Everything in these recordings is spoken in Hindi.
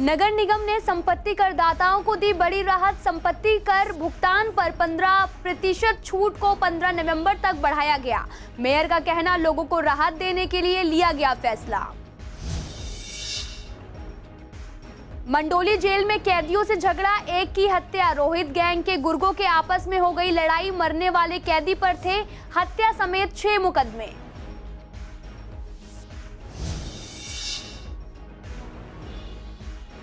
नगर निगम ने संपत्ति करदाताओं को दी बड़ी राहत। संपत्ति कर भुगतान पर 15% छूट को 15 नवंबर तक बढ़ाया गया। मेयर का कहना, लोगों को राहत देने के लिए लिया गया फैसला। मंडोली जेल में कैदियों से झगड़ा, एक की हत्या। रोहित गैंग के गुर्गों के आपस में हो गई लड़ाई। मरने वाले कैदी पर थे हत्या समेत 6 मुकदमे।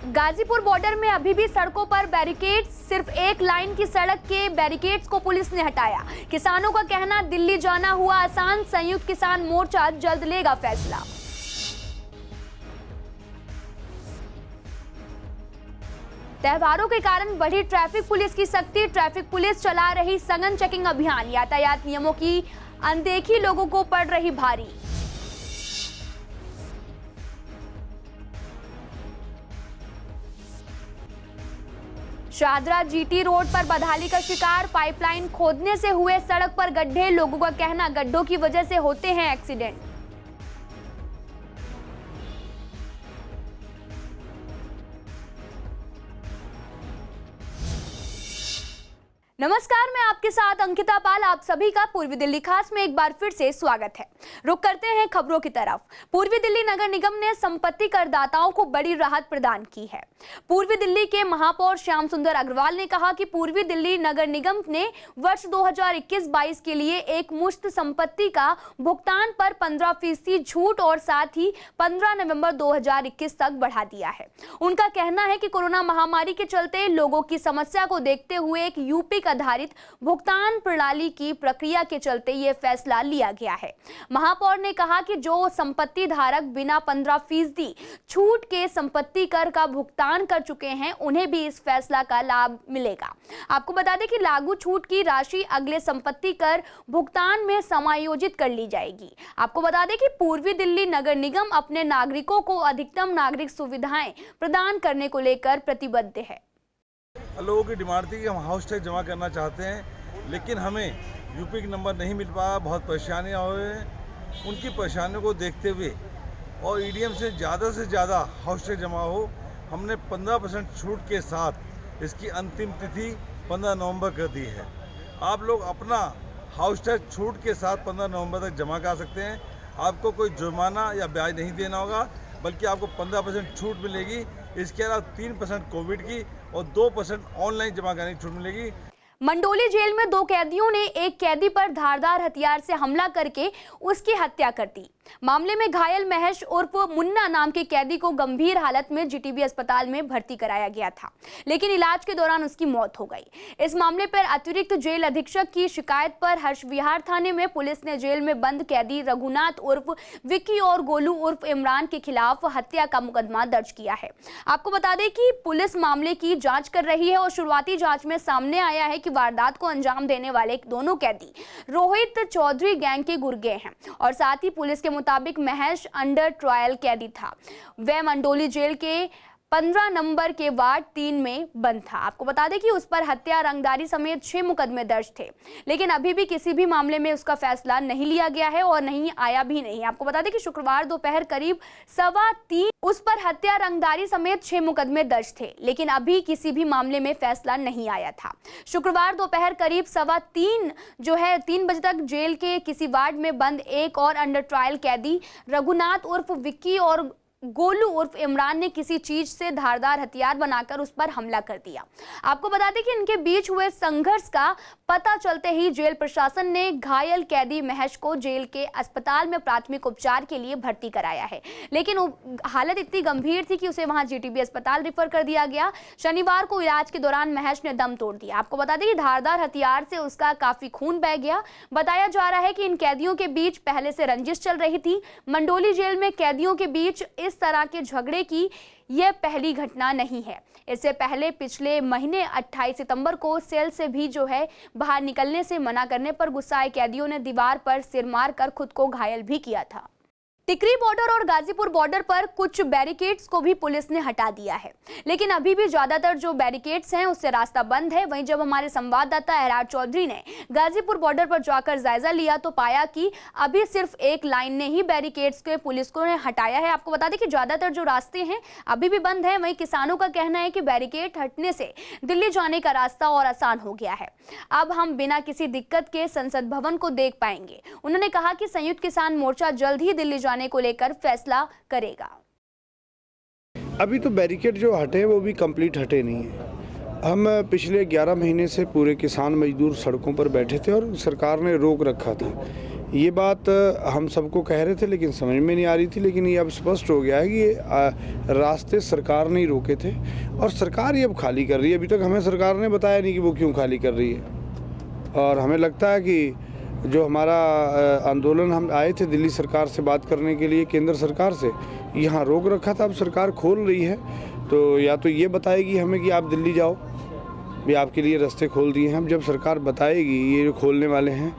गाजीपुर बॉर्डर में अभी भी सड़कों पर बैरिकेड्स। सिर्फ एक लाइन की सड़क के बैरिकेड्स को पुलिस ने हटाया। किसानों का कहना, दिल्ली जाना हुआ आसान। संयुक्त किसान मोर्चा जल्द लेगा फैसला। त्योहारों के कारण बढ़ी ट्रैफिक पुलिस की सख्ती। ट्रैफिक पुलिस चला रही सघन चेकिंग अभियान। यातायात नियमों की अनदेखी लोगों को पड़ रही भारी। शाहदरा जीटी रोड पर बदहाली का शिकार। पाइपलाइन खोदने से हुए सड़क पर गड्ढे। लोगों का कहना, गड्ढों की वजह से होते हैं एक्सीडेंट। नमस्कार, मैं आपके साथ अंकिता पाल। आप सभी का पूर्वी दिल्ली खास में एक बार फिर से स्वागत है। रुक करते हैं खबरों की तरफ। पूर्वी दिल्ली नगर निगम ने संपत्ति करदाताओं को बड़ी राहत प्रदान की है। पूर्वी दिल्ली के महापौर श्याम सुंदर अग्रवाल ने कहा कि पूर्वी दिल्ली नगर निगम ने वर्ष 2021-22 के लिए एक मुश्त संपत्ति का भुगतान पर 15% छूट और साथ ही 15 नवंबर 2021 तक बढ़ा दिया है। उनका कहना है कि कोरोना महामारी के चलते लोगों की समस्या को देखते हुए एक यूपी आधारित भुगतान प्रणाली की प्रक्रिया के चलते ये फैसला लिया गया है। महापौर ने कहा कि जो संपत्ति धारक बिना 15% छूट के संपत्ति कर का भुगतान कर चुके हैं, उन्हें भी इस फैसला का लाभ मिलेगा। आपको बता दें कि लागू छूट की राशि अगले संपत्ति कर भुगतान में समायोजित कर ली जाएगी। आपको बता दें कि पूर्वी दिल्ली नगर निगम अपने नागरिकों को अधिकतम नागरिक सुविधाएं प्रदान करने को लेकर प्रतिबद्ध है। लोगों की डिमांड थी कि हम हाउस टैक्स जमा करना चाहते हैं, लेकिन हमें यूपी का नंबर नहीं मिल पाया। बहुत परेशानियां हुए। उनकी परेशानियों को देखते हुए और ईडीएम से ज़्यादा हाउस टैक्स जमा हो, हमने 15% छूट के साथ इसकी अंतिम तिथि 15 नवंबर कर दी है। आप लोग अपना हाउस टैक्स छूट के साथ 15 नवंबर तक जमा कर सकते हैं। आपको कोई जुर्माना या ब्याज नहीं देना होगा, बल्कि आपको 15% छूट मिलेगी। इसके अलावा 3% कोविड की और 2% ऑनलाइन जमा करने की छूट मिलेगी। मंडोली जेल में 2 कैदियों ने एक कैदी पर धारदार हथियार से हमला करके उसकी हत्या कर दी। मामले में घायल महेश उर्फ मुन्ना नाम के कैदी को गंभीर हालत में जीटीबी अस्पताल में भर्ती कराया गया था, लेकिन इलाज के दौरान उसकी मौत हो गई। इस मामले पर अतिरिक्त जेल अधीक्षक की शिकायत पर हर्ष विहार थाने में पुलिस ने जेल में बंद कैदी रघुनाथ उर्फ विक्की और गोलू उर्फ इमरान के खिलाफ हत्या का मुकदमा दर्ज किया है। आपको बता दें कि पुलिस मामले की जांच कर रही है और शुरुआती जांच में सामने आया है कि वारदात को अंजाम देने वाले दोनों कैदी रोहित चौधरी गैंग के गुर्गे हैं और साथ ही पुलिस के मुताबिक महेश अंडर ट्रायल कैदी था। वह मंडोली जेल के 15 नंबर के वार्ड 3 में बंद था। आपको बता दें कि उस पर हत्या, रंगदारी समेत 6 मुकदमे दर्ज थे, लेकिन अभी भी किसी भी मामले में उसका फैसला नहीं लिया गया है और नहीं आया भी नहीं। आपको बता दें कि शुक्रवार दोपहर करीब 3:15 उस पर हत्या, रंगदारी समेत 6 मुकदमे दर्ज थे, लेकिन अभी किसी भी मामले में फैसला नहीं आया था। शुक्रवार दोपहर करीब 3:15 बजे तक जेल के किसी वार्ड में बंद एक और अंडर ट्रायल कैदी रघुनाथ उर्फ विक्की और गोलू उर्फ इमरान ने किसी चीज से धारदार हथियार बनाकर उस पर हमला कर दिया। आपको बता दें कि इनके बीच हुए संघर्ष का पता चलते ही जेल प्रशासन ने घायल कैदी महेश को जेल के अस्पताल में प्राथमिक उपचार के लिए भर्ती कराया है, लेकिन हालत इतनी गंभीर थी कि उसे वहां जीटीबी अस्पताल रेफर कर दिया गया। शनिवार को इलाज के दौरान महेश ने दम तोड़ दिया। आपको बता दें कि धारदार हथियार से उसका काफी खून बह गया। बताया जा रहा है कि इन कैदियों के बीच पहले से रंजिश चल रही थी। मंडोली जेल में कैदियों के बीच इस तरह के झगड़े की यह पहली घटना नहीं है। इससे पहले पिछले महीने 28 सितंबर को सेल से भी बाहर निकलने से मना करने पर गुस्साए कैदियों ने दीवार पर सिर मारकर खुद को घायल भी किया था। टिकरी बॉर्डर और गाजीपुर बॉर्डर पर कुछ बैरिकेड्स को भी पुलिस ने हटा दिया है, लेकिन अभी भी ज्यादातर जो बैरिकेड्स हैं उससे रास्ता बंद है। वहीं जब हमारे संवाददाता एहरार चौधरी ने गाजीपुर बॉर्डर पर जाकर जायजा लिया तो पाया कि अभी सिर्फ एक लाइन ने ही बैरिकेड्स के पुलिस को ने हटाया है। आपको बता दें कि ज्यादातर जो रास्ते हैं अभी भी बंद है। वहीं किसानों का कहना है कि बैरिकेड हटने से दिल्ली जाने का रास्ता और आसान हो गया है। अब हम बिना किसी दिक्कत के संसद भवन को देख पाएंगे। उन्होंने कहा कि संयुक्त किसान मोर्चा जल्द ही दिल्ली जाने को लेकर फैसला करेगा। अभी तो बैरिकेड जो हटे वो भी कंप्लीट हटे नहीं है। हम पिछले 11 महीने से पूरे किसान मजदूर सड़कों पर बैठे थे और सरकार ने रोक रखा था। ये बात हम सबको कह रहे थे लेकिन समझ में नहीं आ रही थी, लेकिन ये अब स्पष्ट हो गया है कि ये रास्ते सरकार ने ही रोके थे और सरकार ये अब खाली कर रही है। अभी तक हमें सरकार ने बताया नहीं कि वो क्यों खाली कर रही है और हमें लगता है कि जो हमारा आंदोलन हम आए थे दिल्ली सरकार से बात करने के लिए, केंद्र सरकार से, यहाँ रोक रखा था, अब सरकार खोल रही है तो या तो ये बताएगी हमें कि आप दिल्ली जाओ, भी आपके लिए रास्ते खोल दिए हैं। हम जब सरकार बताएगी ये जो खोलने वाले हैं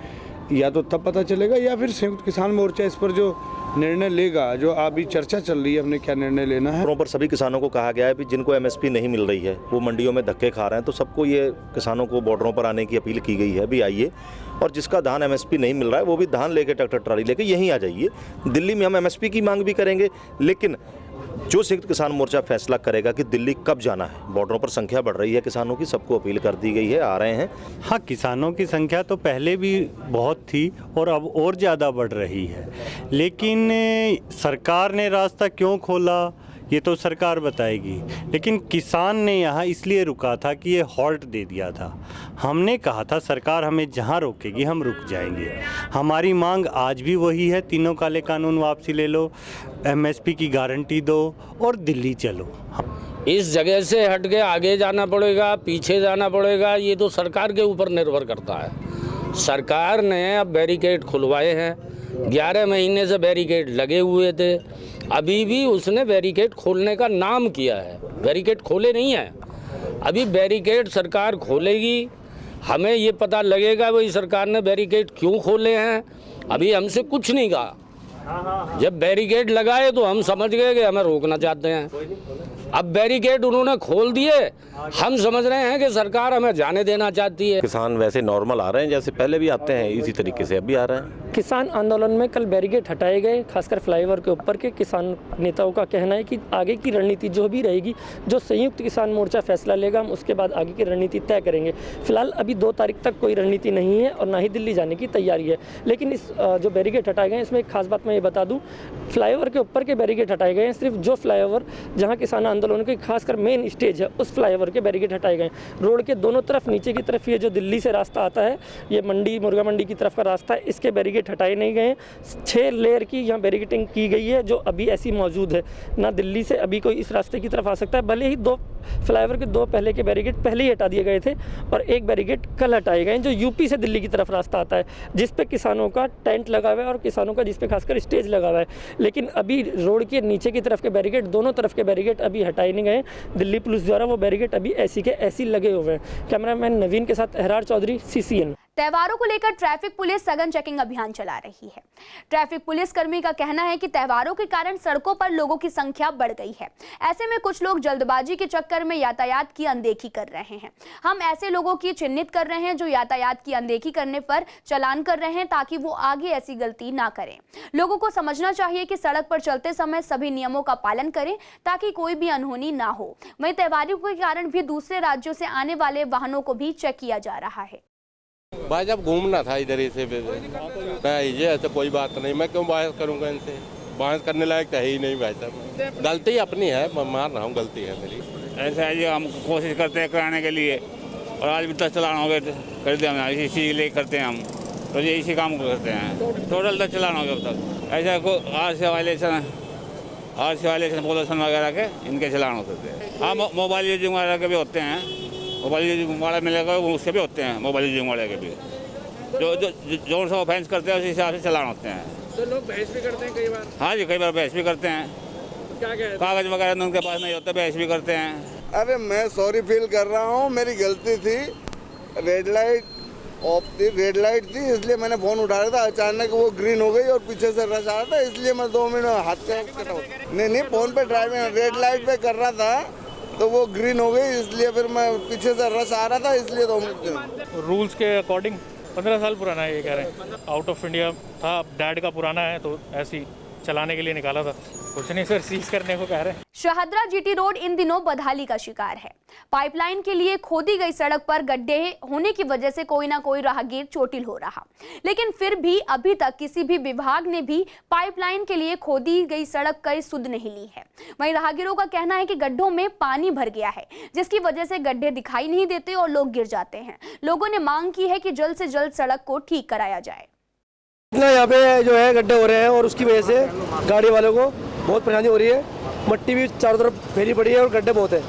या तो तब पता चलेगा या फिर संयुक्त किसान मोर्चा इस पर जो निर्णय लेगा, जो अभी चर्चा चल रही है हमने क्या निर्णय लेना है। पर सभी किसानों को कहा गया है कि जिनको एमएसपी नहीं मिल रही है वो मंडियों में धक्के खा रहे हैं, तो सबको ये किसानों को बॉर्डरों पर आने की अपील की गई है, भी आइए और जिसका धान एमएसपी नहीं मिल रहा है वो भी धान लेके ट्रैक्टर ट्राली लेके यहीं आ जाइए। दिल्ली में हम एमएसपी की मांग भी करेंगे, लेकिन जो संयुक्त किसान मोर्चा फैसला करेगा कि दिल्ली कब जाना है। बॉर्डरों पर संख्या बढ़ रही है किसानों की, सबको अपील कर दी गई है, आ रहे हैं। हाँ, किसानों की संख्या तो पहले भी बहुत थी और अब और ज़्यादा बढ़ रही है, लेकिन सरकार ने रास्ता क्यों खोला ये तो सरकार बताएगी। लेकिन किसान ने यहाँ इसलिए रुका था कि ये हॉल्ट दे दिया था। हमने कहा था सरकार हमें जहाँ रोकेगी हम रुक जाएंगे। हमारी मांग आज भी वही है, तीनों काले कानून वापसी ले लो, एमएसपी की गारंटी दो और दिल्ली चलो। इस जगह से हट के आगे जाना पड़ेगा, पीछे जाना पड़ेगा, ये तो सरकार के ऊपर निर्भर करता है। सरकार ने अब बैरिकेड खुलवाए हैं, 11 महीने से बैरिकेड लगे हुए थे, अभी भी उसने बैरिकेड खोलने का नाम किया है, बैरिकेड खोले नहीं है। अभी बैरिकेड सरकार खोलेगी, हमें ये पता लगेगा भाई सरकार ने बैरिकेड क्यों खोले हैं। अभी हमसे कुछ नहीं कहा, जब बैरिकेड लगाए तो हम समझ गए कि हमें रोकना चाहते हैं। अब बैरिकेड उन्होंने खोल दिए, हम समझ रहे हैं कि सरकार हमें जाने देना चाहती है। किसान वैसे नॉर्मल आ रहे हैं, जैसे पहले भी आते हैं इसी तरीके से अभी आ रहे हैं। किसान आंदोलन में कल बैरिकेड हटाए गए, खासकर फ्लाईओवर के ऊपर के। किसान नेताओं का कहना है कि आगे की रणनीति जो भी रहेगी, जो संयुक्त किसान मोर्चा फैसला लेगा, हम उसके बाद आगे की रणनीति तय करेंगे। फिलहाल अभी 2 तारीख तक कोई रणनीति नहीं है और ना ही दिल्ली जाने की तैयारी है। लेकिन इस जो बैरिकेड हटाए गए इसमें एक खास बात मैं ये बता दूँ, फ्लाईओवर के ऊपर के बैरिकेड हटाए गए हैं। सिर्फ जो फ्लाईओवर जहाँ किसान आंदोलन की खासकर मेन स्टेज है उस फ्लाईओवर के बैरिकेड हटाए गए। रोड के दोनों तरफ, नीचे की तरफ ये जो दिल्ली से रास्ता आता है, ये मंडी मुर्गा मंडी की तरफ का रास्ता है, इसके बैरिकेड हटाए नहीं गए। 6 लेयर की यहाँ बैरिकेडिंग की गई है जो अभी ऐसी मौजूद है। ना दिल्ली से अभी कोई इस रास्ते की तरफ आ सकता है। भले ही 2 फ्लाईओवर के 2 पहले के बैरिकेड पहले ही हटा दिए गए थे और एक बैरिकेड कल हटाए गए जो यूपी से दिल्ली की तरफ रास्ता आता है, जिस पे किसानों का टेंट लगा हुआ है और किसानों का जिस पे खासकर स्टेज लगा हुआ है। लेकिन अभी रोड के नीचे की तरफ के बैरिकेड, दोनों तरफ के बैरिकेड अभी हटाए नहीं गए। दिल्ली पुलिस द्वारा वो बैरिकेड अभी ऐसी के ऐसी लगे हुए हैं। कैमरामैन नवीन के साथ एहरार चौधरी, CCN। त्योहारों को लेकर ट्रैफिक पुलिस सघन चेकिंग अभियान चला रही है। ट्रैफिक पुलिस कर्मी का कहना है कि त्योहारों के कारण सड़कों पर लोगों की संख्या बढ़ गई है। ऐसे में कुछ लोग जल्दबाजी के चक्कर में यातायात की अनदेखी कर रहे हैं। हम ऐसे लोगों की चिन्हित कर रहे हैं जो यातायात की अनदेखी करने पर चालान कर रहे हैं ताकि वो आगे ऐसी गलती ना करें। लोगों को समझना चाहिए कि सड़क पर चलते समय सभी नियमों का पालन करें ताकि कोई भी अनहोनी ना हो। वहीं त्योहारों के कारण भी दूसरे राज्यों से आने वाले वाहनों को भी चेक किया जा रहा है। भाई जब घूमना था इधर ही से, ये ऐसे कोई बात नहीं, मैं क्यों बहस करूंगा इनसे, बहस करने लायक तो है ही नहीं भाई साहब। गलती अपनी है, मैं मान रहा हूँ गलती है मेरी। ऐसा है जी, हम कोशिश करते हैं कराने के लिए और आज भी 10 चालान हो गए कर दिया हमने, इसी लिए करते हैं हम, तो ये इसी काम को करते हैं। टोटल 10 चालान हो गए अब तक। ऐसा को RC वायलेशन पॉल्यूशन वगैरह के इनके चालान हो सकते हैं। हाँ, मोबाइल यूजिंग वगैरह के भी होते हैं, मोबाइल यूजिंग वाला मिलेगा उसके भी होते हैं, मोबाइल यूजिंग वाले के भी जो सा ऑफेंस करते हैं उस हिसाब से चालान होते हैं। तो लोग बहस भी करते हैं कई बार। हाँ जी, कई बार बहस भी करते हैं। क्या कागज वगैरह उनके पास नहीं होता, बहस भी करते हैं। अरे मैं सॉरी फील कर रहा हूँ, मेरी गलती थी। रेड लाइट ऑफ थी, रेड लाइट थी, इसलिए मैंने फोन उठाया था। अचानक वो ग्रीन हो गई और पीछे से रश आ रहा था, इसलिए मैं 2 मिनट हाथ से कटा। नहीं, फोन पे ड्राइविंग रेड लाइट पे कर रहा था तो वो ग्रीन हो गई, इसलिए फिर मैं पीछे से रश आ रहा था, इसलिए 2 मिनट। रूल्स के अकॉर्डिंग 15 साल पुराना है ये कह रहे हैं। आउट ऑफ इंडिया था, डैड का पुराना है तो ऐसे ही चलाने के लिए निकाला था। कुछ नहीं सर, सीज करने को कह रहे हैं। शाहदरा जीटी रोड इन दिनों बदहाली का शिकार है। पाइपलाइन के लिए खोदी गई सड़क पर गड्ढे होने की वजह से कोई ना कोई राहगीर चोटिल हो रहा, लेकिन फिर भी अभी तक किसी भी विभाग ने भी पाइपलाइन के लिए खोदी गई सड़क का सुध नहीं ली है। वहीं राहगीरों का कहना है कि गड्ढों में पानी भर गया है, जिसकी वजह से गड्ढे दिखाई नहीं देते और लोग गिर जाते हैं। लोगों ने मांग की है कि जल्द से जल्द सड़क को ठीक कराया जाए। इतना यहाँ पे जो है गड्ढे हो रहे हैं और उसकी वजह से गाड़ी वालों को बहुत परेशानी हो रही है। मट्टी भी चारों तरफ फैली पड़ी है और गड्ढे बहुत है।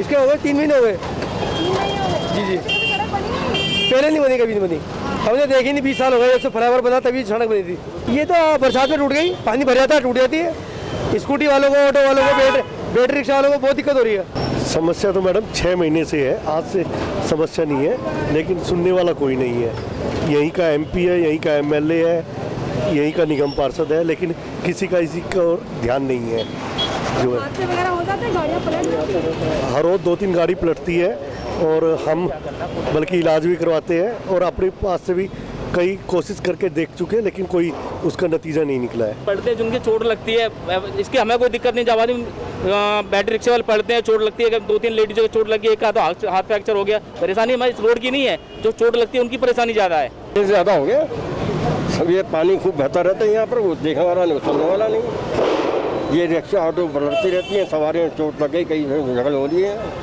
इसके हो गए 3 महीने हो गए। जी पहले नहीं बनी, कभी नहीं बनी, हमने देखी नहीं। 20 साल हो गए जब से फ्लाईओवर बना, तभी सड़क बनी थी। ये तो बरसात में टूट गई, पानी भर जाता है, टूट जाती है। स्कूटी वालों को, ऑटो वालों को, बैटरी रिक्शा वालों को बहुत दिक्कत हो रही है। समस्या तो मैडम 6 महीने से है, आज से समस्या नहीं है, लेकिन सुनने वाला कोई नहीं है। यहीं का MP है, यहीं का MLA है, यहीं का निगम पार्षद है, लेकिन किसी का इसी का ध्यान नहीं है। जो है हर रोज 2-3 गाड़ी पलटती है और हम बल्कि इलाज भी करवाते हैं और अपने पास से भी कई कोशिश करके देख चुके हैं, लेकिन कोई उसका नतीजा नहीं निकला है। पढ़ते जिनकी चोट लगती है, इसकी हमें कोई दिक्कत नहीं। जब बैटरी रिक्शा वाले पढ़ते हैं, चोट लगती है, 2-3 लेडीज को चोट लगी, एक हाथ फ्रैक्चर हो गया। परेशानी हमारी इस रोड की नहीं है, जो चोट लगती है उनकी परेशानी ज़्यादा है। ज़्यादा हो गया, सब ये पानी खूब बहता रहता है यहाँ पर, वो देखने वाला नहीं, सुनने वाला नहीं। ये रिक्शा ऑटो पलटती रहती हैं, सवारियों चोट लग गई, कई झगड़ हो रही है,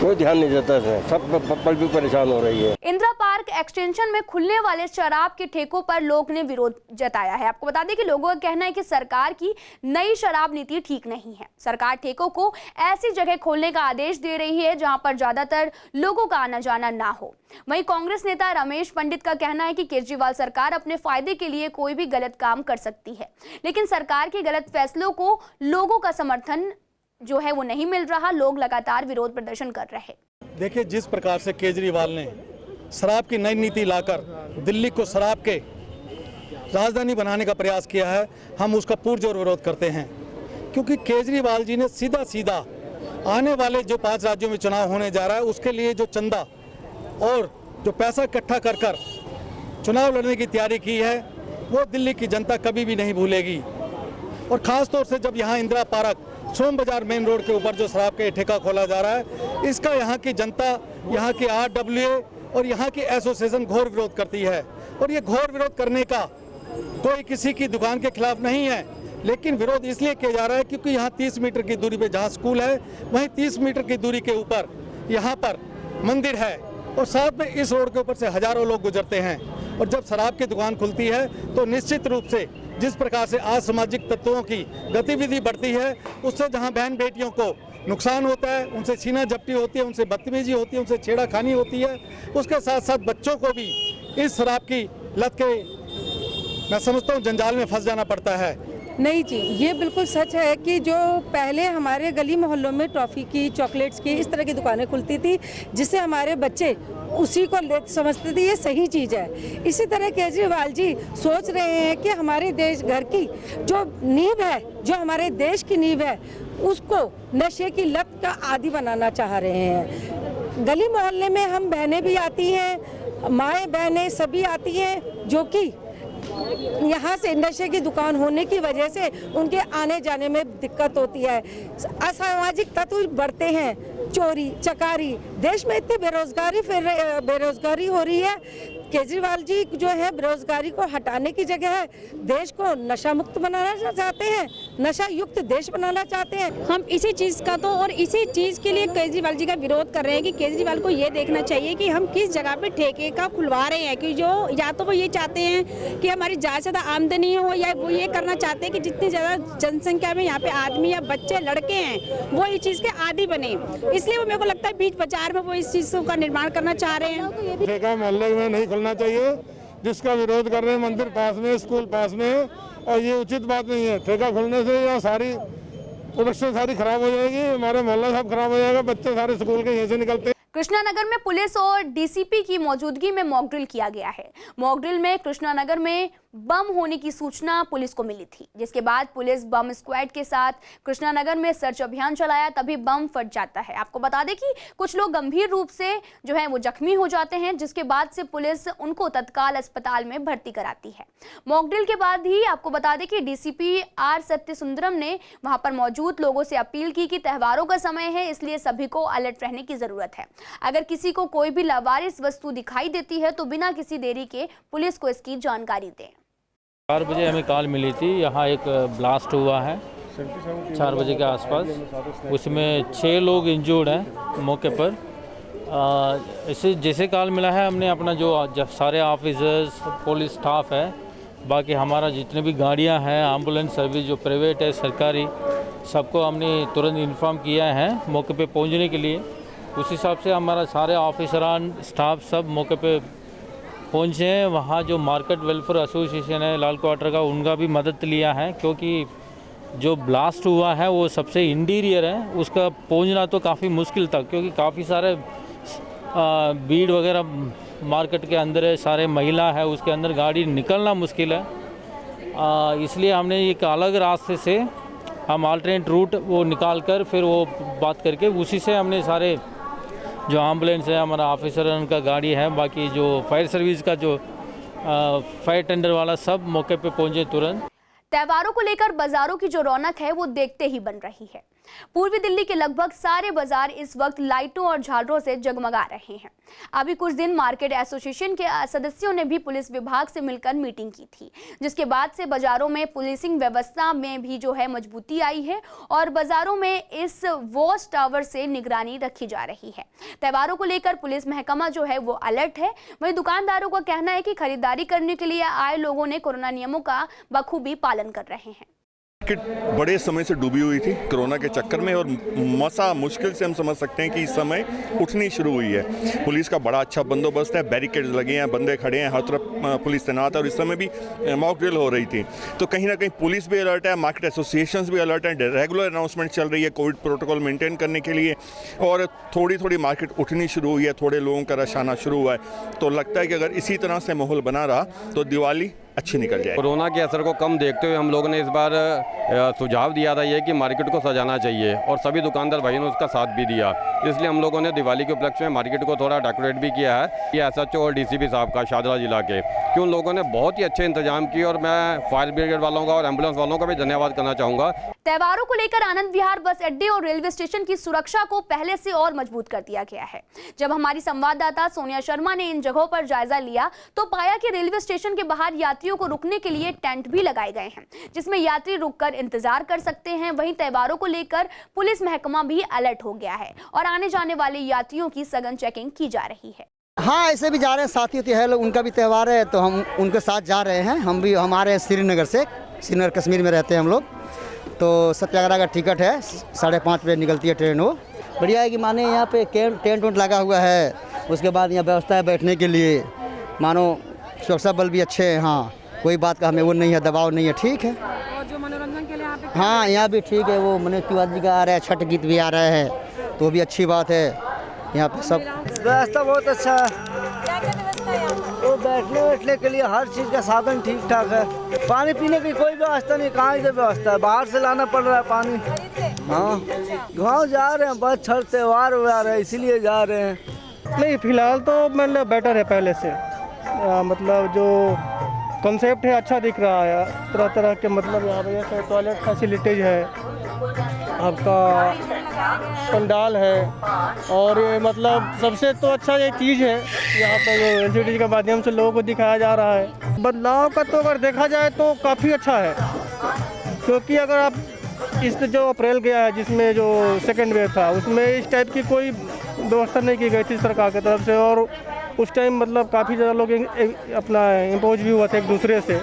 कोई ध्यान नहीं देता है, सब पल भी परेशान हो रही है। इंदिरा पार्क एक्सटेंशन में खुलने वाले शराब के ठेकों पर लोग ने विरोध जताया है। आपको बता दें कि लोगों का कहना है कि सरकार की नई शराब नीति ठीक नहीं है। सरकार ठेकों को ऐसी जगह खोलने का आदेश दे रही है जहां पर ज्यादातर लोगों का आना जाना ना हो। वहीं कांग्रेस नेता रमेश पंडित का कहना है कि केजरीवाल सरकार अपने फायदे के लिए कोई भी गलत काम कर सकती है, लेकिन सरकार के गलत फैसलों को लोगों का समर्थन जो है वो नहीं मिल रहा। लोग लगातार विरोध प्रदर्शन कर रहे। देखिए, जिस प्रकार से केजरीवाल ने शराब की नई नीति लाकर दिल्ली को शराब के राजधानी बनाने का प्रयास किया है, हम उसका पुरजोर विरोध करते हैं। क्योंकि केजरीवाल जी ने सीधा सीधा आने वाले जो 5 राज्यों में चुनाव होने जा रहा है उसके लिए जो चंदा और जो पैसा इकट्ठा कर कर चुनाव लड़ने की तैयारी की है, वो दिल्ली की जनता कभी भी नहीं भूलेगी। और ख़ास तौर से जब यहाँ इंदिरा पार्क सोम बाजार मेन रोड के ऊपर जो शराब का ठेका खोला जा रहा है, इसका यहाँ की जनता, यहाँ की RWA और यहाँ की एसोसिएशन घोर विरोध करती है। और ये घोर विरोध करने का कोई किसी की दुकान के खिलाफ नहीं है, लेकिन विरोध इसलिए किया जा रहा है क्योंकि यहाँ 30 मीटर की दूरी पे जहाँ स्कूल है, वहीं 30 मीटर की दूरी के ऊपर यहाँ पर मंदिर है और साथ में इस रोड के ऊपर से हजारों लोग गुजरते हैं। और जब शराब की दुकान खुलती है तो निश्चित रूप से जिस प्रकार से असामाजिक तत्वों की गतिविधि बढ़ती है, उससे जहां बहन बेटियों को नुकसान होता है, उनसे छीना झपटी होती है, उनसे बदतमीजी होती है, उनसे छेड़खानी होती है, उसके साथ साथ बच्चों को भी इस शराब की लत के, मैं समझता हूँ, जंजाल में फंस जाना पड़ता है। नहीं जी, ये बिल्कुल सच है कि जो पहले हमारे गली मोहल्लों में टॉफ़ी की, चॉकलेट्स की, इस तरह की दुकानें खुलती थी, जिससे हमारे बच्चे उसी को समझते थे ये सही चीज़ है। इसी तरह केजरीवाल जी सोच रहे हैं कि हमारे देश घर की जो नींव है, जो हमारे देश की नींव है, उसको नशे की लत का आदी बनाना चाह रहे हैं। गली मोहल्ले में हम बहनें भी आती हैं, माएँ बहनें सभी आती हैं, जो कि यहाँ से नशे की दुकान होने की वजह से उनके आने जाने में दिक्कत होती है। असामाजिक तत्व बढ़ते हैं, चोरी चकारी, देश में इतनी बेरोजगारी हो रही है। केजरीवाल जी जो है बेरोजगारी को हटाने की जगह है देश को नशा मुक्त बनाना चाहते हैं, नशा युक्त देश बनाना चाहते हैं। हम इसी चीज़ का तो और इसी चीज़ के लिए केजरीवाल जी का विरोध कर रहे हैं कि केजरीवाल को ये देखना चाहिए कि हम किस जगह पे ठेके का खुलवा रहे हैं। कि जो या तो वो ये चाहते हैं कि हमारी ज़्यादा से ज़्यादा आमदनी हो, या वो ये करना चाहते हैं कि जितनी ज़्यादा जनसंख्या में यहाँ पे आदमी या बच्चे लड़के हैं वो इस चीज़ के आदी बने। इसलिए वो मेरे को लगता है बीच बाजार में वो इस चीज़ का निर्माण करना चाह रहे हैं। ठेका मोहल्ले में नहीं खुलना चाहिए, जिसका विरोध कर रहे हैं मंदिर पास में, स्कूल पास में, और ये उचित बात नहीं है। ठेका खुलने से यहाँ सारी प्रोडक्शन सारी खराब हो जाएगी, हमारे मोहल्ला सब खराब हो जाएगा, बच्चे सारे स्कूल के यहीं से निकलते हैं। कृष्णानगर में पुलिस और डीसीपी की मौजूदगी में मॉक ड्रिल किया गया है। मॉक ड्रिल में कृष्णानगर में बम होने की सूचना पुलिस को मिली थी, जिसके बाद पुलिस बम स्क्वाड के साथ कृष्णानगर में सर्च अभियान चलाया, तभी बम फट जाता है। आपको बता दें कि कुछ लोग गंभीर रूप से जो है वो जख्मी हो जाते हैं, जिसके बाद से पुलिस उनको तत्काल अस्पताल में भर्ती कराती है। मॉक ड्रिल के बाद ही आपको बता दें कि डीसीपी आर सत्यसुंदरम ने वहां पर मौजूद लोगों से अपील की कि त्योहारों का समय है, इसलिए सभी को अलर्ट रहने की जरूरत है। अगर किसी को कोई भी लावारिस वस्तु दिखाई देती है तो बिना किसी देरी के पुलिस को इसकी जानकारी दें। 4 बजे हमें कॉल मिली थी, यहाँ एक ब्लास्ट हुआ है 4 बजे के आसपास। उसमें 6 लोग इंजर्ड हैं मौके पर। इसे जैसे कॉल मिला है हमने अपना जो सारे ऑफिसर्स पुलिस स्टाफ है, बाकी हमारा जितने भी गाड़ियाँ हैं, एम्बुलेंस सर्विस जो प्राइवेट है सरकारी, सबको हमने तुरंत इन्फॉर्म किया है मौके पे पहुंचने के लिए। उस हिसाब से हमारा सारे ऑफिसरान स्टाफ सब मौके पे पहुंचे हैं। वहाँ जो मार्केट वेलफेयर एसोसिएशन है लाल क्वार्टर का, उनका भी मदद लिया है, क्योंकि जो ब्लास्ट हुआ है वो सबसे इंटीरियर है, उसका पहुंचना तो काफ़ी मुश्किल था, क्योंकि काफ़ी सारे भीड़ वगैरह मार्केट के अंदर है, सारे महिला है, उसके अंदर गाड़ी निकलना मुश्किल है। इसलिए हमने एक अलग रास्ते से हम अल्टरनेट रूट वो निकाल कर फिर वो बात करके उसी से हमने सारे जो एम्बुलेंस है, हमारा ऑफिसर उनका गाड़ी है, बाकी जो फायर सर्विस का जो फायर टेंडर वाला सब मौके पे पहुंचे तुरंत। त्योहारों को लेकर बाजारों की जो रौनक है वो देखते ही बन रही है। पूर्वी दिल्ली के लगभग सारे बाजार इस वक्त लाइटों और झालरों से जगमगा रहे हैं। अभी कुछ दिन मार्केट एसोसिएशन के सदस्यों ने भी पुलिस विभाग से मिलकर मीटिंग की थी, जिसके बाद से बाजारों में पुलिसिंग व्यवस्था में भी जो है मजबूती आई है और बाजारों में इस वॉच टावर से निगरानी रखी जा रही है। त्योहारों को लेकर पुलिस महकमा जो है वो अलर्ट है। वहीं दुकानदारों का कहना है कि खरीदारी करने के लिए आए लोगों ने कोरोना नियमों का बखूबी पालन कर रहे हैं। मार्केट बड़े समय से डूबी हुई थी कोरोना के चक्कर में, और मसा मुश्किल से हम समझ सकते हैं कि इस समय उठनी शुरू हुई है। पुलिस का बड़ा अच्छा बंदोबस्त है, बैरिकेड्स लगे हैं, बंदे खड़े हैं, हर तरफ पुलिस तैनात है, और इस समय भी मॉक ड्रिल हो रही थी। तो कहीं ना कहीं पुलिस भी अलर्ट है, मार्केट एसोसिएशंस भी अलर्ट हैं, रेगुलर अनाउंसमेंट चल रही है कोविड प्रोटोकॉल मेंटेन करने के लिए, और थोड़ी थोड़ी मार्केट उठनी शुरू हुई है, थोड़े लोगों का रश आना शुरू हुआ है। तो लगता है कि अगर इसी तरह से माहौल बना रहा तो दिवाली अच्छी निकल जाए। कोरोना के असर को कम देखते हुए हम लोगों ने इस बार सुझाव दिया था ये कि मार्केट को सजाना चाहिए, और सभी दुकानदार भाइयों ने उसका साथ भी दिया। इसलिए हम लोगों ने दिवाली के उपलक्ष्य में मार्केट को थोड़ा डेकोरेट भी किया है। ये एसएचओ और डीसीपी साहब का शाहजहां जिला के, कि उन लोगों ने बहुत ही अच्छे इंतजाम किए, और मैं फायर ब्रिगेड वालों का और एम्बुलेंस वालों का भी धन्यवाद करना चाहूँगा। त्योहारों को लेकर आनंद विहार बस अड्डे और रेलवे स्टेशन की सुरक्षा को पहले से और मजबूत कर दिया गया है। जब हमारी संवाददाता सोनिया शर्मा ने इन जगहों पर जायजा लिया तो पाया कि रेलवे स्टेशन के बाहर यात्रियों को रुकने के लिए टेंट भी लगाए गए हैं, जिसमें यात्री रुककर इंतजार कर सकते हैं। वहीं त्योहारों को लेकर पुलिस महकमा भी अलर्ट हो गया है और आने जाने वाले यात्रियों की सघन चेकिंग की जा रही है। हाँ, ऐसे भी जा रहे हैं, साथी है लोग, उनका भी त्यौहार है तो हम उनके साथ जा रहे हैं। हम भी हमारे श्रीनगर से, श्रीनगर कश्मीर में रहते हैं हम लोग, तो सत्याग्रह का टिकट है, 5:30 बजे निकलती है ट्रेन। वो बढ़िया है कि माने यहाँ पे टेंट वेंट लगा हुआ है, उसके बाद यहाँ व्यवस्था है बैठने के लिए, मानो सुरक्षा बल भी अच्छे हैं। हाँ, कोई बात का हमें वो नहीं है, दबाव नहीं है, ठीक है। और जो मनोरंजन के लिए यहाँ पे हाँ, यहाँ भी ठीक है, वो मनोज तिवारी जी का आ रहा है, छठ गीत भी आ रहा है, तो भी अच्छी बात है। यहाँ पे सब व्यवस्था बहुत अच्छा है, वो बैठने के लिए हर चीज़ का साधन ठीक ठाक है। पानी पीने की कोई व्यवस्था नहीं, कहाँ से व्यवस्था है, बाहर से लाना पड़ रहा है पानी। हाँ, गाँव जा रहे हैं, बस छठ त्यौहार व्यवहार है इसीलिए जा रहे हैं। नहीं, फिलहाल तो मतलब बेटर है पहले से, मतलब जो कॉन्सेप्ट है अच्छा दिख रहा है, तरह तरह के, मतलब यहाँ पे जैसे टॉयलेट फैसिलिटीज है, आपका पंडाल है, और ये मतलब सबसे तो अच्छा ये चीज़ है यहाँ पर जो एलसीडी के माध्यम से लोगों को दिखाया जा रहा है। बदलाव का तो अगर देखा जाए तो काफ़ी अच्छा है, क्योंकि अगर आप इस जो अप्रैल गया है जिसमें जो सेकेंड वेव था, उसमें इस टाइप की कोई व्यवस्था नहीं की गई थी सरकार की तरफ से, और उस टाइम मतलब काफ़ी ज़्यादा लोग अपना इम्पोज भी हुआ था एक दूसरे से,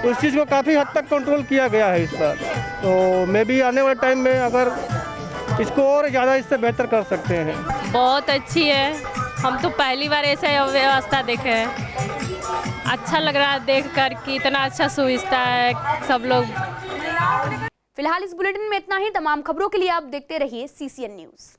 उस चीज़ को काफ़ी हद तक कंट्रोल किया गया है इस बार। तो मे भी आने वाले टाइम में अगर इसको और ज़्यादा इससे बेहतर कर सकते हैं। बहुत अच्छी है, हम तो पहली बार ऐसा व्यवस्था देखे हैं, अच्छा लग रहा है देखकर कि इतना अच्छा सुविधा है सब लोग। फिलहाल इस बुलेटिन में इतना ही। तमाम खबरों के लिए आप देखते रहिए CCN न्यूज़।